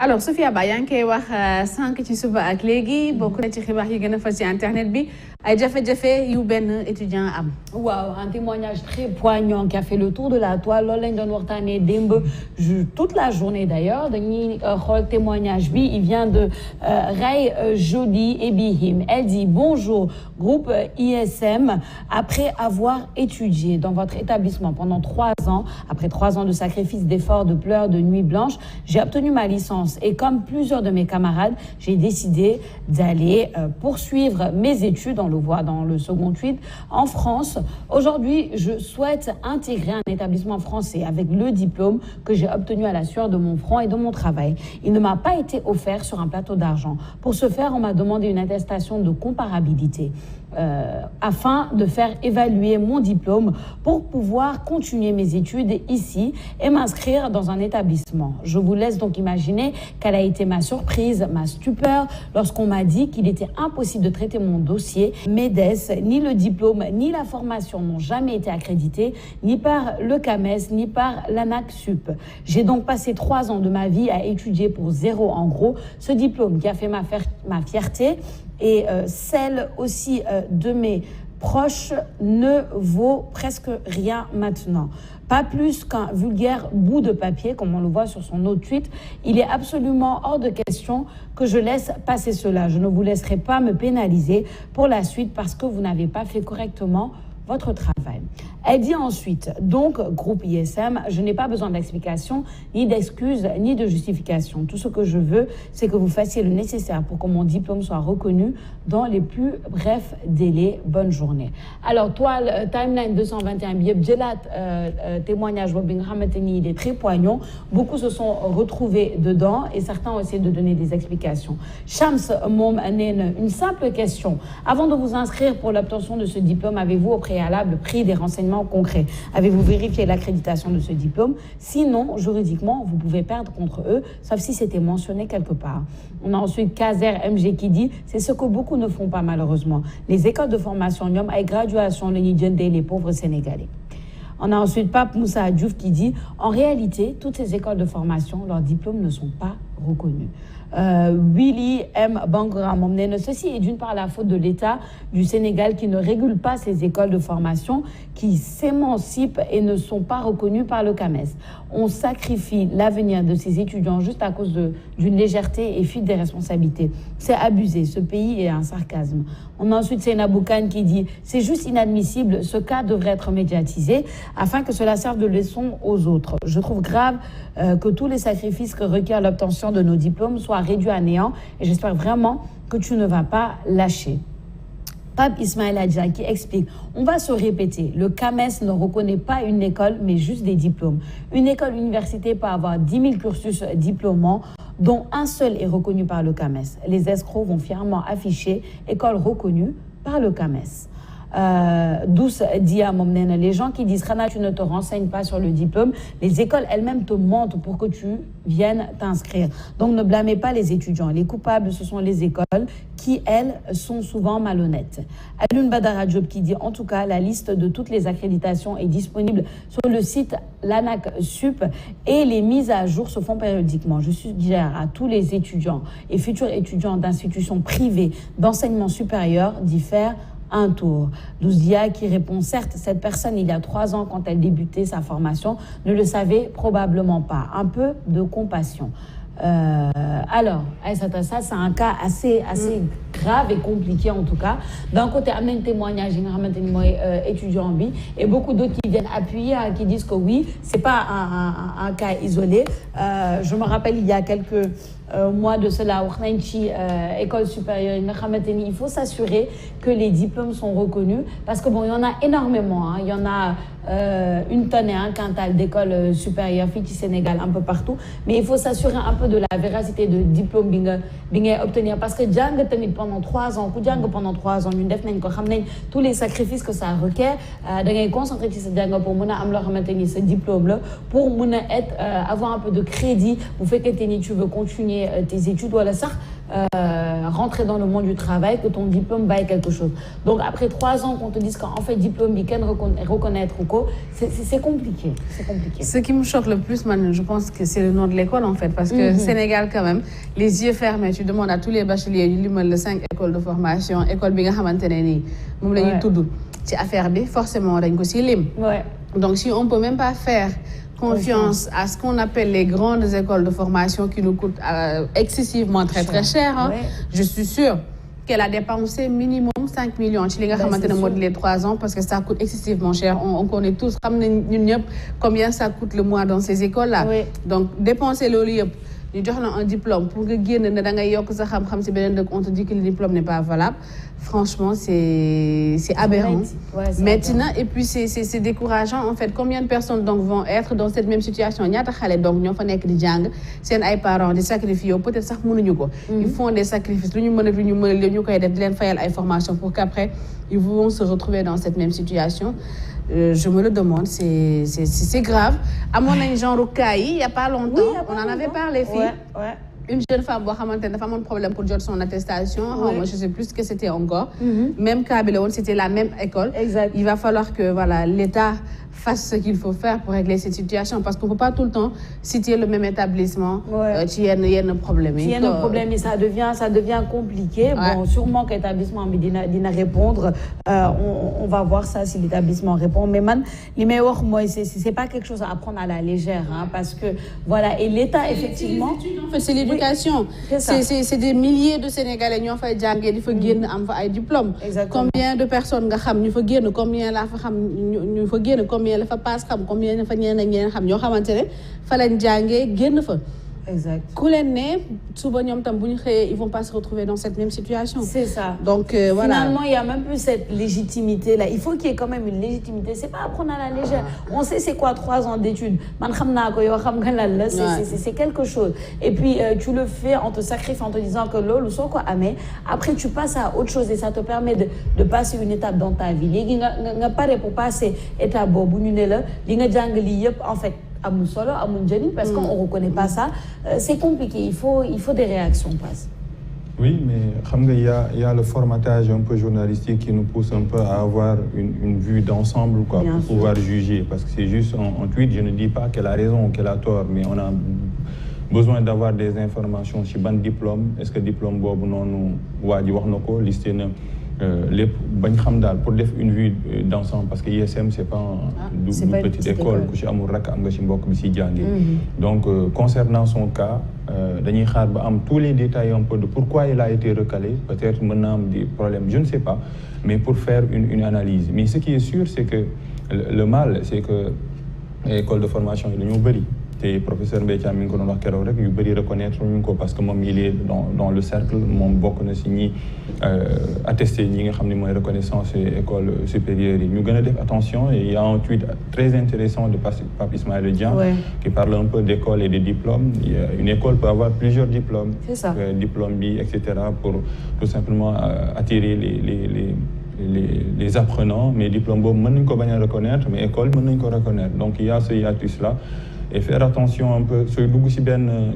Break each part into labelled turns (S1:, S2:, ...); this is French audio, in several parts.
S1: alors Sophia Ba yaa ngi koy wax sànq ci suba ak léegi bokk na ci xibaar yi gën a fas ci internet bi ay jafe-jafe yu benn étudiant am.
S2: waaw un témoignage très poignant qui a fait le tour de la toile loolu lañ doon waxtaanee démb toute la journée d'ailleurs dañuy xool témoignage bi il vient de Ray Jody Ebihim. Elle dit bonjour groupe ISM, après avoir étudié dans votre établissement pendant 3 ans, après 3 ans de sacrifices, d'efforts, de pleurs, de nuits blanches, j'ai obtenu ma licence et comme plusieurs de mes camarades, j'ai décidé d'aller poursuivre mes études, on le voit dans le second tweet, en France. Aujourd'hui, je souhaite intégrer un établissement français avec le diplôme que j'ai obtenu à la sueur de mon front et de mon travail. Il ne m'a pas été offert sur un plateau d'argent. Pour ce faire, on m'a demandé une attestation de comparabilité. Afin de faire évaluer mon diplôme pour pouvoir continuer mes études ici et m'inscrire dans un établissement. Je vous laisse donc imaginer quelle a été ma surprise, ma stupeur lorsqu'on m'a dit qu'il était impossible de traiter mon dossier. MEDES, ni le diplôme, ni la formation n'ont jamais été accrédités, ni par le CAMES, ni par l'ANAQ Sup. J'ai donc passé 3 ans de ma vie à étudier pour zéro en gros. Ce diplôme qui a fait ma fierté et celle aussi de mes proches ne vaut presque rien maintenant. Pas plus qu'un vulgaire bout de papier, comme on le voit sur son autre tweet. Il est absolument hors de question que je laisse passer cela. Je ne vous laisserai pas me pénaliser pour la suite parce que vous n'avez pas fait correctement votre travail. Elle dit ensuite, donc, groupe ISM, je n'ai pas besoin d'explication, ni d'excuses, ni de justification. Tout ce que je veux, c'est que vous fassiez le nécessaire pour que mon diplôme soit reconnu dans les plus brefs délais. Bonne journée. Alors, toi, le timeline 221, témoignage, il est très poignant. Beaucoup se sont retrouvés dedans et certains ont essayé de donner des explications. Shams Mom Nen, une simple question. Avant de vous inscrire pour l'obtention de ce diplôme, avez-vous au préalable pris des renseignements concrets? Avez-vous vérifié l'accréditation de ce diplôme? Sinon, juridiquement, vous pouvez perdre contre eux, sauf si c'était mentionné quelque part. On a ensuite Kazer MG qui dit, c'est ce que beaucoup ne font pas malheureusement. Les écoles de formation, et graduation, les pauvres Sénégalais. On a ensuite Pape Moussa Diouf qui dit, en réalité, toutes ces écoles de formation, leurs diplômes ne sont pas reconnus. Willy M. Bangra, ceci est d'une part la faute de l'État du Sénégal qui ne régule pas ces écoles de formation, qui s'émancipent et ne sont pas reconnues par le CAMES. On sacrifie l'avenir de ces étudiants juste à cause d'une légèreté et fuite des responsabilités. C'est abusé, ce pays est un sarcasme. On a ensuite Seyna Boukan qui dit « C'est juste inadmissible, ce cas devrait être médiatisé afin que cela serve de leçon aux autres. Je trouve grave que tous les sacrifices que requiert l'obtention de nos diplômes soient réduits à néant et j'espère vraiment que tu ne vas pas lâcher. » Pape Ismaël Adja qui explique, on va se répéter, le CAMES ne reconnaît pas une école mais juste des diplômes. Une école université peut avoir 10 000 cursus diplômants dont un seul est reconnu par le CAMES. Les escrocs vont fièrement afficher école reconnue par le CAMES. Douce Dia Momnen, les gens qui disent Rana, tu ne te renseignes pas sur le diplôme, les écoles elles-mêmes te mentent pour que tu viennes t'inscrire. Donc ne blâmez pas les étudiants. Les coupables, ce sont les écoles qui, elles, sont souvent malhonnêtes. Alun Badara Diop qui dit en tout cas, la liste de toutes les accréditations est disponible sur le site l'ANAQ Sup et les mises à jour se font périodiquement. Je suggère à tous les étudiants et futurs étudiants d'institutions privées d'enseignement supérieur d'y faire un tour. Douzia qui répond, certes, cette personne, il y a 3 ans, quand elle débutait sa formation, ne le savait probablement pas. Un peu de compassion. Alors, ça c'est un cas assez grave et compliqué en tout cas. D'un côté, il y a un témoignage étudiant et beaucoup d'autres qui viennent appuyer, qui disent que oui, c'est pas un cas isolé. Je me rappelle, il y a quelques mois de cela, école supérieure, il faut s'assurer que les diplômes sont reconnus parce que bon, il y en a énormément. Il y en a une tonne et un quintal d'écoles supérieures au Sénégal, un peu partout. Mais il faut s'assurer un peu de la véracité de diplôme bien obtenir parce que pendant 3 ans, pendant 3 ans, tous les sacrifices que ça requiert, de concentrer sur ce pour ce diplôme pour avoir un peu de crédit. Vous faites que tu veux continuer tes études ou ça rentrer dans le monde du travail, que ton diplôme vaille quelque chose. Donc après 3 ans qu'on te dise qu'en fait diplôme, il faut reconnaître ou quoi, c'est compliqué. C'est compliqué.
S1: Ce qui me choque le plus, man, je pense que c'est le nom de l'école en fait, parce que Sénégal quand même, les yeux fermés, tu demandes à tous les bacheliers, ils limal les 5 écoles de formation, école bi nga xamantene ni mom lañuy tuddu ci affaire bi, forcément dañ ko ci lim. Donc si on peut même pas faire confiance à ce qu'on appelle les grandes écoles de formation qui nous coûtent excessivement très cher, hein, je suis sûre qu'elle a dépensé minimum 5 millions ci li nga xamantene mode les 3 ans, parce que ça coûte excessivement cher. On connaît tous combien ça coûte le mois dans ces écoles là. Donc dépenser loolu yëpp ñu jox la un diplôme pour que génn ne da ngay yokk sa xam-xam ci beneen dëkk, on te dit que le diplôme n'est pas valable. Franchement, c'est aberrant. Maintenant, et puis c'est décourageant. En fait, combien de personnes donc vont être dans cette même situation? Ñaata xalé donc ñoo fa nekk di jàng, seen ay parents di sacrifier, peut-être sax mënuñu ko. Ils font des sacrifices, lu ñu mëna lu ñu mëna ñu koy def di leen fayal ay formation pour qu'après ils vont se retrouver dans cette même situation. Je me le demande, c'est grave. À mon avis, genre cas il y a pas longtemps, on en avait parlé, filles. Une jeune femme qui a un problème pour son attestation, je ne sais plus ce que c'était encore. Même cas, c'était la même école. Il va falloir que voilà, l'État fasse ce qu'il faut faire pour régler cette situation, parce qu'on ne peut pas tout le temps citer le même établissement. Il y a un problème.
S2: Il y a un problème et ça devient compliqué. Bon, sûrement que l'établissement va répondre. On va voir ça si l'établissement répond. Mais man, les meilleurs mots, c'est pas quelque chose à prendre à la légère, hein, parce que voilà, et l'État effectivement.
S1: C'est l'éducation. C'est des milliers de Sénégalais qui ont fait des diplômes. Combien de personnes combien la combien la fa passe xam combien la fa ñeneen xam ñoo xamantene fa lañ jàngee génn fa.
S2: Exact.
S1: Ku leen ne suba ñoom tam bu ñu xëyee ils vont pas se retrouver dans cette même situation.
S2: C'est ça.
S1: Donc voilà.
S2: Finalement, il y a même plus cette légitimité là. Il faut qu'il y ait quand même une légitimité. C'est pas à prendre à la légère. On sait c'est quoi 3 ans d'études. Man xam naa ko yow xam nga lan la. C'est quelque chose. Et puis tu le fais en te sacrifiant, en te disant que loolu soo ko amee. Après tu passes à autre chose et ça te permet de passer une étape dans ta vie. Léegi nga pare pour passer étape boobu ñu ne la li nga jàng lii yëpp en fait. Parce qu'on ne reconnaît pas ça, c'est compliqué, il faut des réactions.
S3: Oui, mais il y a le formatage un peu journalistique qui nous pousse un peu à avoir une vue d'ensemble pour pouvoir juger. Parce que c'est juste en tweet, je ne dis pas qu'elle a raison ou qu'elle a tort, mais on a besoin d'avoir des informations sur ban diplôme. Est-ce que le diplôme nous listé les pour faire une vue d'ensemble, parce que ISM c'est pas une petite école donc concernant son cas dañuy xaar ba am tous les détails un peu de pourquoi il a été recalé, peut-être maintenant des problèmes, je ne sais pas, mais pour faire une analyse. Mais ce qui est sûr, c'est que le mal, c'est que l'école de formation est dañoo bëri. Le professeur Mbetia mi ngi ko doon wax keroog rek yu bëri reconnaître ñu ko, parce que moom il est dans le cercle, moom bokk na si ñi attesté ñi nga xam ne mooy reconnaissance école supérieure yi ñu gën a def attention. Et il y a un tweet très intéressant de Pape Ismaïla Dieng qui parle un peu d'école et de diplômes. Une école peut avoir plusieurs diplômes, diplôme bi, etc., pour tout simplement attirer les apprenants, mais diplôme boobu mën nañu ko bañ a reconnaître, mais école mën nañu ko reconnaître. Donc il y a ce hiatus là. Et faire attention un peu, sur le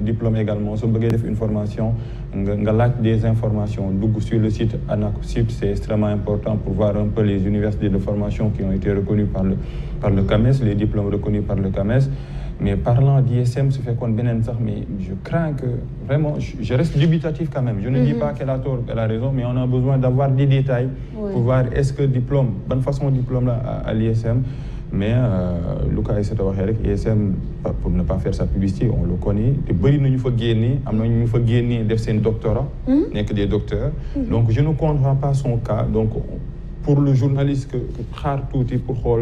S3: diplôme également, si vous avez une formation, vous avez des informations. Sur le site ANACOSIP, c'est extrêmement important pour voir un peu les universités de formation qui ont été reconnues par le CAMES, les diplômes reconnus par le CAMES. Mais parlant d'ISM, ça fait qu'on mais je crains que vraiment, je reste dubitatif quand même. Je ne dis pas qu'elle a tort, qu'elle a raison, mais on a besoin d'avoir des détails pour voir est-ce que diplôme, bonne façon diplôme là à l'ISM. Mais Lucas essaie de dire ISM, pour ne pas faire sa publicité, on le connaît. Il y a des doctorats, des docteurs. Donc je ne comprends pas son cas. Donc pour le journaliste, que tout est pour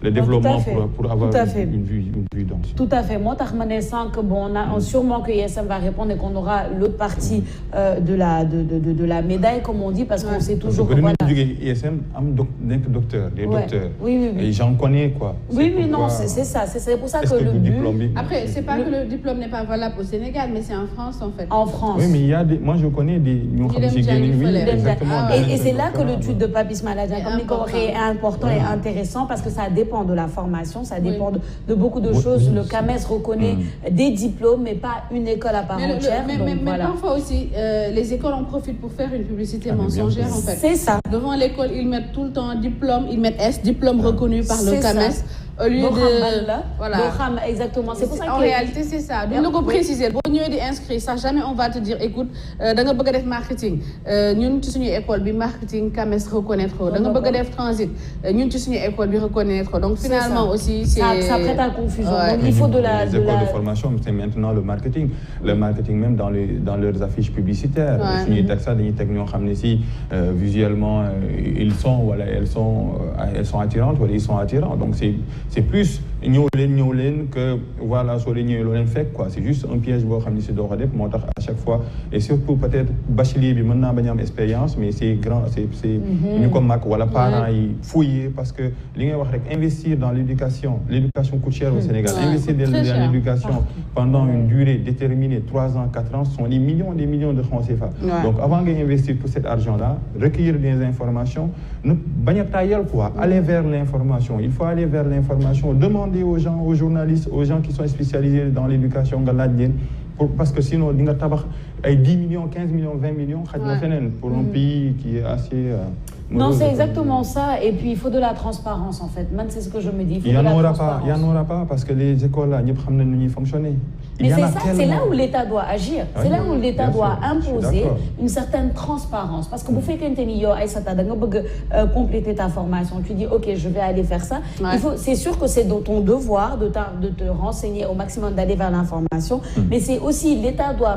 S3: le développement, pour avoir une vue d'ensemble.
S2: Tout à fait. Moi, je sens que on a sûrement que ISM va répondre et qu'on aura l'autre partie de la médaille, comme on dit, parce qu'on sait toujours que
S3: ISM a des docteurs.
S2: Oui.
S3: Et j'en connais quoi.
S2: Oui, non, c'est ça. C'est pour ça que le but.
S1: Après, c'est pas que le diplôme n'est pas valable au Sénégal, mais c'est en France en fait.
S2: En France.
S3: Oui, mais il y a moi je connais des.
S2: Exactement. Et c'est là que le tweet de Pape Ismaïla Aladja, comme est important et intéressant parce que ça dépend de la formation, ça dépend de beaucoup de choses. Le CAMES reconnaît des diplômes, mais pas une école à part entière.
S1: Mais parfois aussi, les écoles en profitent pour faire une publicité mensongère en fait.
S2: C'est ça.
S1: Devant l'école, ils mettent tout le temps diplôme, ils mettent S, diplôme reconnu par le CAMES. Au lieu de... Voilà.
S2: Exactement. C'est pour ça que...
S1: En réalité, c'est ça. Donc, nous préciser. Bon, nous sommes inscrits. Ça, jamais on va te dire, écoute, dans le bagage marketing, nous sommes une école de marketing, CAMES reconnaître. Dans le bagage transit, nous sommes une école de reconnaître. Donc, finalement aussi, c'est...
S2: Ça prête à confusion. Donc, il faut de la...
S3: Les écoles de formation, c'est maintenant le marketing. Le marketing même dans leurs affiches publicitaires. Visuellement, ils sont, voilà, elles sont attirantes, voilà, ils sont attirants. Donc, c'est plus que voilà sur les fait quoi. C'est juste un piège boo xamni ci do def motax à chaque fois et surtout peut-être bachelier bi mën na bañ am expérience mais c'est grand c'est ñu ko mak wala parents yi fouiller parce que li ngay wax rek investir dans l'éducation coûte cher au Sénégal. Investir dans l'éducation pendant une durée déterminée 3 ans 4 ans ce sont des millions de francs CFA. Donc avant d'investir tout cet argent là recueillir des informations ne bañ a tayal quoi, aller vers l'information. Il faut aller vers l'information, demander aux gens, aux journalistes, aux gens qui sont spécialisés dans l'éducation parce que sinon di nga tabax ay 10 millions 15 millions 20 millions xaj na feneen pour un pays qui est assez
S2: non, c'est exactement ça. Et puis, il faut de la transparence, en fait. Même c'est ce que je me dis.
S3: Il n'y en aura pas, parce que les écoles, là, ils fonctionner.
S2: Mais c'est ça, c'est là où l'État doit agir. Oui, c'est là où l'État doit imposer une certaine transparence. Parce que vous faites qu'un tenio, compléter ta formation. Tu dis, OK, je vais aller faire ça. C'est sûr que c'est de ton devoir de te renseigner au maximum, d'aller vers l'information. Mais c'est aussi, l'État doit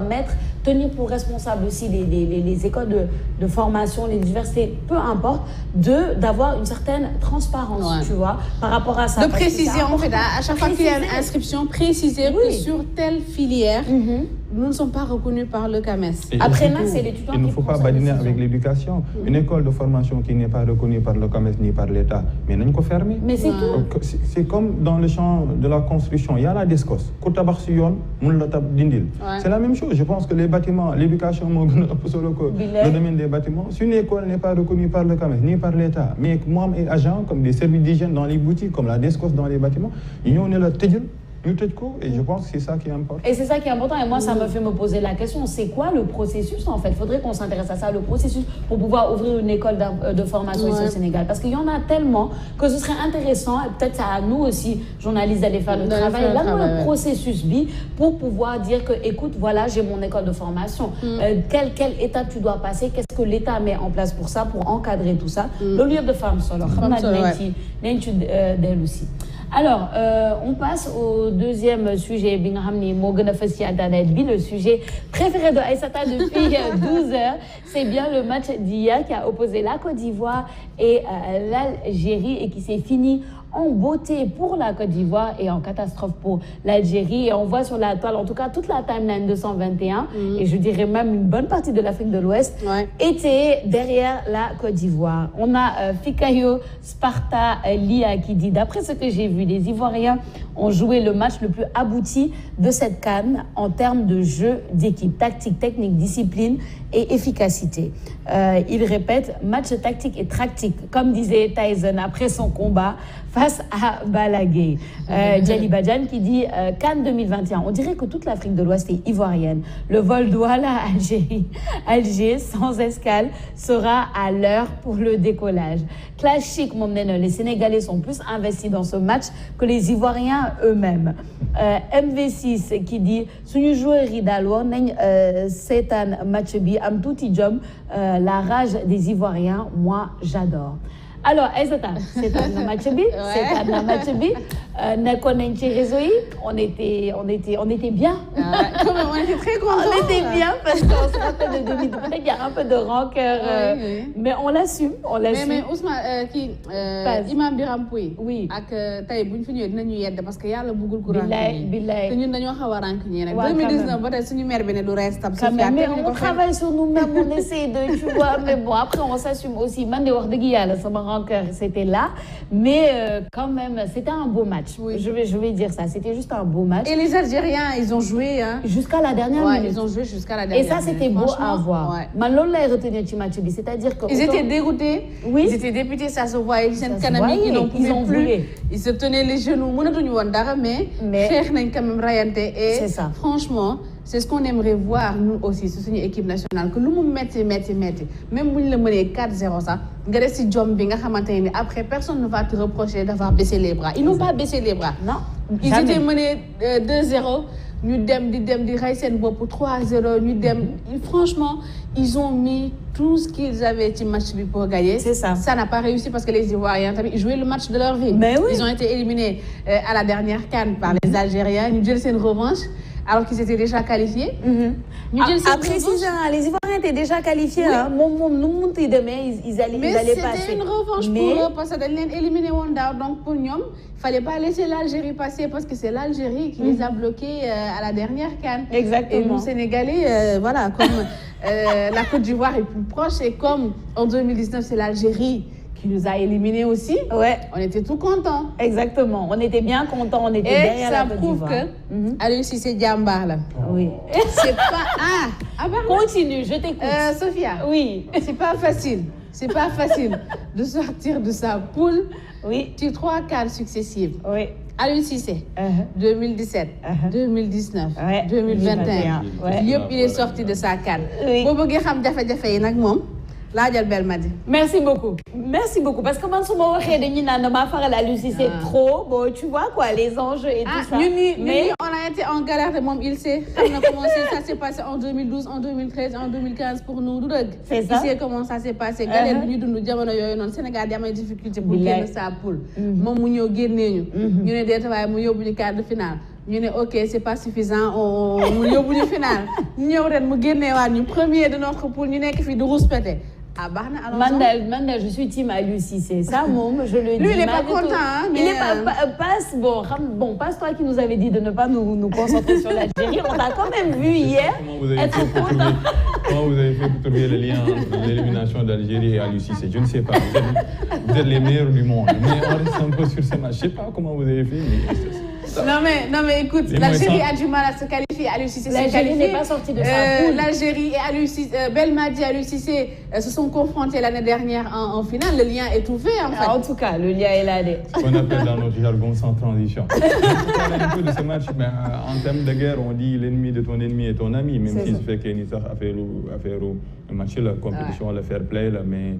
S2: tenir pour responsable aussi les écoles de formation, les universités, peu importe, d'avoir une certaine transparence, tu vois, par rapport à ça.
S1: De préciser, en fait, à chaque fois qu'il y a une inscription, préciser que sur telle filière, nous ne sommes pas reconnus par le CAMES.
S2: Après, là, c'est l'étudiant qui
S3: il ne faut pas badiner avec l'éducation. Une école de formation qui n'est pas reconnue par le CAMES ni par l'État, mais nous faut fermer.
S2: Mais c'est tout.
S3: C'est comme dans le champ de la construction. Il y a la DESCOS. C'est la même chose. Je pense que les bâtiments, l'éducation, le domaine des bâtiments, si une école n'est pas reconnue par le CAMES ni par l'État, mais moi, et agents comme des services d'hygiène dans les boutiques, comme la DESCOS dans les bâtiments, ils ont la et je pense que c'est ça qui est important.
S2: Et c'est ça qui est important. Et moi, ça me fait me poser la question, c'est quoi le processus en fait? Il faudrait qu'on s'intéresse à ça, le processus pour pouvoir ouvrir une école de formation ici au Sénégal. Parce qu'il y en a tellement que ce serait intéressant, et peut-être à nous aussi, journalistes, d'aller faire le travail. Là, le processus pour pouvoir dire que, écoute, voilà, j'ai mon école de formation. Quelle étape tu dois passer? Qu'est-ce que l'État met en place pour ça, pour encadrer tout ça? Le lieu de femmes solo. aussi. Alors, on passe au deuxième sujet, le sujet préféré de Aïssata depuis 12 heures. C'est bien le match d'hier qui a opposé la Côte d'Ivoire et l'Algérie et qui s'est fini en beauté pour la Côte d'Ivoire et en catastrophe pour l'Algérie. Et on voit sur la toile, en tout cas, toute la timeline 221, et je dirais même une bonne partie de l'Afrique de l'Ouest, était derrière la Côte d'Ivoire. On a Fikayo Sparta Lia qui dit, d'après ce que j'ai vu, les Ivoiriens ont joué le match le plus abouti de cette CAN en termes de jeu d'équipe, tactique, technique, discipline et efficacité. Il répète, match tactique et tractique, comme disait Tyson après son combat face à Balaguer. Djali Badjan qui dit CAN 2021, on dirait que toute l'Afrique de l'Ouest est ivoirienne. Le vol Douala-Alger sans escale sera à l'heure pour le décollage. Classique, mon nène, les Sénégalais sont plus investis dans ce match que les Ivoiriens eux-mêmes. MV6 qui dit suñu joueur yi daal war nañ seetaan match bi am tuuti jom la rage des Ivoiriens, moi j'adore. Alors, Aïssata, c'est un match B, c'est un match B. On était bien.
S1: On était très contents.
S2: On était bien parce qu'on se rappelle de 2012. Il y a un peu de rancœur, mais on l'assume.
S1: Mais Ousmane, Imam Biram Pouy. Oui. Ak tay buñ fi ñëw dinañu yedd parce que yalla bëggul courant.
S2: Billahi.
S1: Té ñun dañoo xawa rancunier nak. 2019 ba tay suñu mère bi né du restab
S2: mais on travaille sur nous-mêmes, on essaie de, tu vois, mais bon, après on s'assume aussi. Man de wax deug yalla sama rancœur c'était là, mais quand même c'était un beau match. match.
S1: Oui.
S2: Je vais dire ça. C'était juste un beau match.
S1: Et les Algériens, ils ont joué. Hein.
S2: Jusqu'à la dernière minute.
S1: Ils ont joué jusqu'à la dernière minute.
S2: Et ça, c'était beau à voir.
S1: Ouais.
S2: Malon l'a retenu du match. C'est-à-dire que.
S1: Ils étaient dégoûtés.
S2: Oui.
S1: Ils étaient députés, ça se voyait. Ils
S2: ont
S1: plus.
S2: Voulu.
S1: Ils se tenaient les genoux. Mais faire n'a quand même rayanté. Et
S2: c'est ça.
S1: Franchement, c'est ce qu'on aimerait voir, nous aussi, sur une équipe nationale. Que nous mettons. Même si nous le menons 4-0, ça, après, personne ne va te reprocher d'avoir baissé les bras. Ils n'ont pas baissé les bras.
S2: Non.
S1: Ils étaient menés 2-0. Nous dem pour 3-0. Franchement, ils ont mis tout ce qu'ils avaient au match pour gagner.
S2: C'est ça.
S1: Ça n'a pas réussi parce que les Ivoiriens ils jouaient le match de leur vie.
S2: Mais oui.
S1: Ils ont été éliminés à la dernière CAN par les Algériens. Nous avons une revanche alors qu'ils étaient déjà qualifiés.
S2: Après 6 ans, les Ivoiriens étaient déjà qualifiés. Oui. Hein. Nous, ils allaient passer.
S1: Mais c'était une revanche pour eux parce qu'ils ont éliminé Wanda. Donc pour nous, il ne fallait pas laisser l'Algérie passer parce que c'est l'Algérie qui les a bloqués à la dernière CAN.
S2: Exactement.
S1: Et nous, Sénégalais, voilà, comme la Côte d'Ivoire est plus proche et comme en 2019, c'est l'Algérie qui nous a éliminés aussi.
S2: Ouais.
S1: On était tout contents.
S2: Exactement. On était bien contents. On était derrière la Côte d'Ivoire. Et ça
S1: prouve que Aliou Cissé Diambar là.
S2: Oui.
S1: C'est pas
S2: Continue, je t'écoute.
S1: Sophia.
S2: Oui.
S1: C'est pas facile. C'est pas facile de sortir de sa poule.
S2: Oui.
S1: Sur 3 CAN successives.
S2: Oui.
S1: Aliou Cissé. 2017. 2019. 2021. Yep, il est sorti de sa CAN.
S2: Oui.
S1: Merci beaucoup.
S2: Merci beaucoup. Parce que moi, je c'est trop. Bon, tu vois quoi, les enjeux et tout ça.
S1: Mais on a été en galère de mon il sait. On a commencé, ça s'est passé en 2012, en 2013, en 2015 pour nous.
S2: C'est ça.
S1: Il sait comment ça s'est passé. Galère, nous Sénégal, il y a des difficultés pour gagner sa poule. Mon mounio guéné, nous avons des travail, nous quart de finale. Nous avons ok, c'est pas suffisant, on nous finale. Nous avons premier de notre poule, nous avons fait de rouspéter.
S2: Manda, je suis team Aliou Cissé. Ça, je le dis.
S1: Lui, il n'est pas content. Hein,
S2: il n'est pas. Bon, passe-toi qui nous avait dit de ne pas nous concentrer sur l'Algérie. On t'a quand même vu hier être content.
S3: Comment vous avez fait pour trouver le lien entre l'élimination d'Algérie et Aliou Cissé? Je ne sais pas. Vous êtes les meilleurs du monde. Mais on reste un peu sur ce match. Je ne sais pas comment vous avez fait.
S1: Non mais écoute, l'Algérie a du mal à se qualifier. Aliou Cissé s'est qualifié.
S2: L'Algérie n'est pas sortie de sa poule.
S1: L'Algérie et Aliou Cissé, Belmadi et Aliou Cissé se sont confrontés l'année dernière en finale. Le lien est tout fait en fait.
S2: En tout cas, le lien est là.
S3: Ce qu'on appelle dans notre jargon sans transition. Un peu de ce match, mais en termes de guerre, on dit l'ennemi de ton ennemi est ton ami. Même si ça fait qu'il y a un match, la compétition, le fair play, là, mais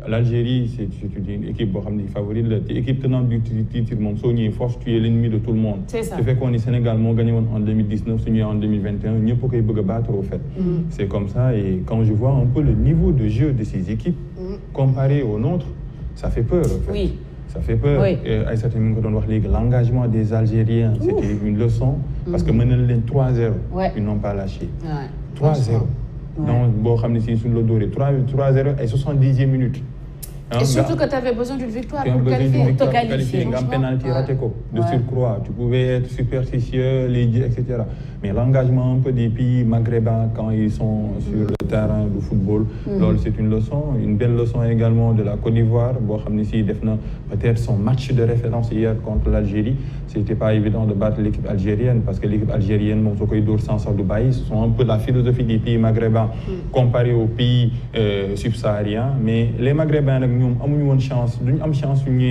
S3: l'Algérie, c'est une équipe favorite, l'équipe tenante du titre, mon Sony force, tu es l'ennemi de tout le monde.
S2: C'est ça.
S1: Ça
S3: fait qu'on est Sénégal, on gagné en 2019, Sony en 2021, il n'y a pas qu'à battre au fait. C'est comme ça, et quand je vois un peu le niveau de jeu de ces équipes comparé aux nôtres, ça fait peur. En fait.
S2: Oui.
S3: Ça fait peur.
S2: Oui.
S3: Et l'engagement des Algériens, c'était une leçon, parce que maintenant, les 3-0, ils n'ont pas lâché. Ouais. 3-0. Donc, sur le dos, 3-0 et 70e minute.
S1: Et surtout que tu avais besoin d'une victoire pour te qualifier.
S3: Un penalty raté de surcroît. Tu pouvais être superstitieux, etc. Mais l'engagement un peu des pays maghrébins quand ils sont sur le terrain du football, c'est une leçon. Une belle leçon également de la Côte d'Ivoire. Peut-être son match de référence hier contre l'Algérie. C'était pas évident de battre l'équipe algérienne parce que l'équipe algérienne, sans Dubaï, ce sont un peu la philosophie des pays maghrébins comparée aux pays subsahariens. Mais les maghrébins, nous avons une chance,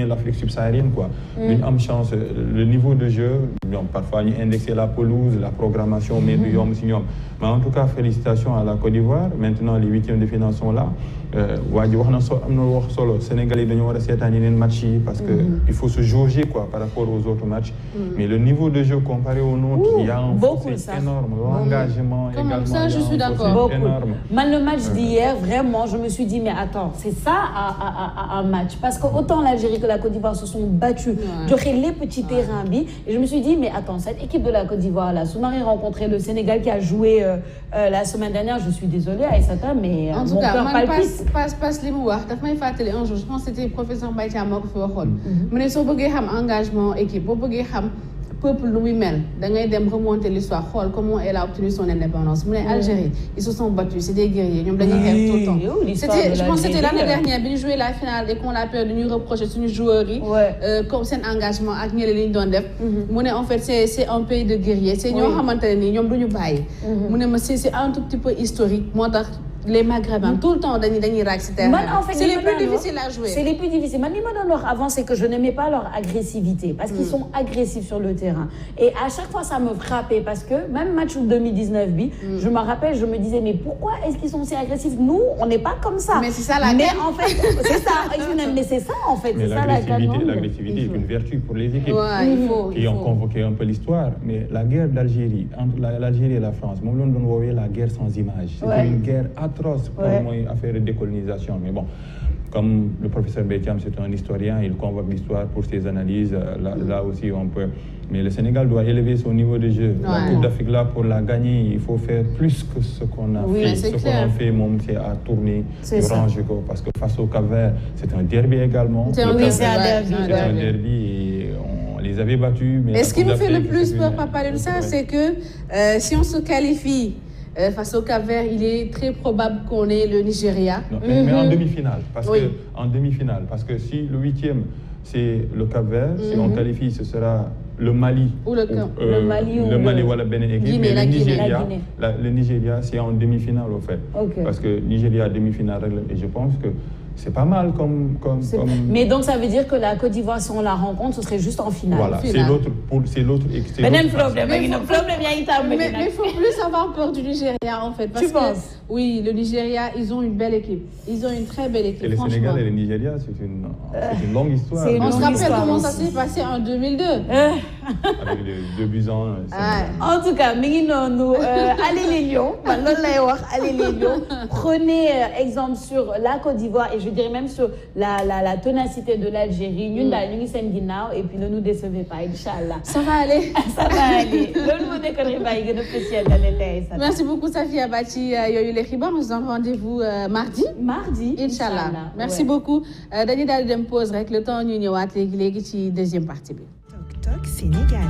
S3: l'Afrique subsaharienne, quoi. Nous avons chance, le niveau de jeu, parfois nous indexer la pelouse, la programmation, mais en tout cas, félicitations à la Côte d'Ivoire. Maintenant, les 8e de finale sont là. Sénégalais dañu match parce que il faut se jauger quoi par rapport aux autres matchs. Mais le niveau de jeu comparé aux nôtres, il y a un fossé énorme. L'engagement également.
S1: Ça, je suis d'accord.
S2: Le match d'hier, vraiment, je me suis dit mais attends, c'est ça un match parce que autant l'Algérie que la Côte d'Ivoire se sont battus sur les petits terrains et je me suis dit mais attends, cette équipe de la Côte d'Ivoire là, Soumaré rencontré le Sénégal qui a joué la semaine dernière, je suis désolée Aïssata, mais mon cœur palpite.
S1: Passe les mots. Un jour, je pense que c'était le professeur Baïtia Mok fi waxoon. mu ne soo bëggee xam engagement équipe boo bëggee xam peuple lu muy mel da ngay dem remonter l'histoire xool comment elle a obtenu son indépendance mu ne Algérie ils se sont battus c'est des guerriers ñoom dañuy xeex tout le temps c'était je pense que c'était l'année dernière bi ñu joué la finale et qu'on a perdu ñu reproché suñu joueurs yi comme seen engagement ak ñële li ñu doon def mu ne en fait c'est un pays de guerriers c'est ñoo xamante ne nii ñoom duñu bàyyi mu ne ma c'est un tout petit peu historique moo tax les Maghrébins tout le temps dañuy raag ci terrain c'est les plus difficiles à jouer
S2: c'est les plus difficiles man li ma doon wax avant c'est que je n'aimais pas leur agressivité parce qu'ils sont agressifs sur le terrain et à chaque fois ça me frappait parce que même match 2019 bi je me rappelle je me disais mais pourquoi est-ce qu'ils sont si agressifs nous on n'est pas comme ça
S1: mais c'est ça la guerre
S2: mais en fait c'est ça mais c'est ça en fait
S3: mais
S2: c'est ça la
S3: l'agressivité est une vertu pour les équipes qui ont convoqué un peu l'histoire mais la guerre d'Algérie entre l'Algérie et la France moom la ñu doon woowee la guerre sans image c'était une guerre atroce pour mooy affaire de décolonisation mais bon comme le professeur Bétiam c'est un historien il convoque l'histoire pour ses analyses là aussi on peut mais le Sénégal doit élever son niveau de jeu la Coupe d'Afrique là pour la gagner il faut faire plus que ce qu'on a fait ce qu'on a fait moom c'est à tourner ranger ko parce que face au Cap-Vert c'est un derby également
S2: c'est un
S3: derby et on les avait battus mais
S1: et ce qui me fait le plus peur Papa de ça c'est que si on se qualifie face au Cap-Vert, il est très probable qu'on ait le Nigeria.
S3: Non, mais en demi-finale, parce que si le 8e c'est le Cap-Vert, si on qualifie, ce sera le Mali
S1: ou le
S3: Mali ou la Bénin équipe, mais le Nigeria c'est en demi-finale au fait, parce que Nigeria demi-finale et je pense que c'est pas mal comme...
S2: Mais donc ça veut dire que la Côte d'Ivoire, si on la rencontre, ce serait juste en finale.
S3: Voilà, c'est l'autre.
S2: Mais il
S1: faut plus avoir peur du Nigeria en fait. Parce
S2: tu penses?
S1: Oui, le Nigeria, ils ont une belle équipe. Ils ont une très belle équipe.
S3: Et le Sénégal et le Nigeria, c'est une longue histoire.
S1: On se rappelle comment ça s'est passé en 2002.
S3: Avec les 2 buts
S2: en tout cas, allez les Lions. Allez les Lions. Prenez exemple sur la Côte d'Ivoire et je dirais même sur la ténacité de l'Algérie. Et puis ne nous décevez pas, Inch'Allah.
S1: Ça va aller.
S2: Ça va aller.
S1: Merci beaucoup, Safia Bati. Les xibaar, on se donne rendez-vous mardi. Inch'Allah. Merci beaucoup. Dañuy daal di dem pause rek le temps ñu ñëwaat léegi ci deuxième partie bi.
S4: Tok Tok Sénégal.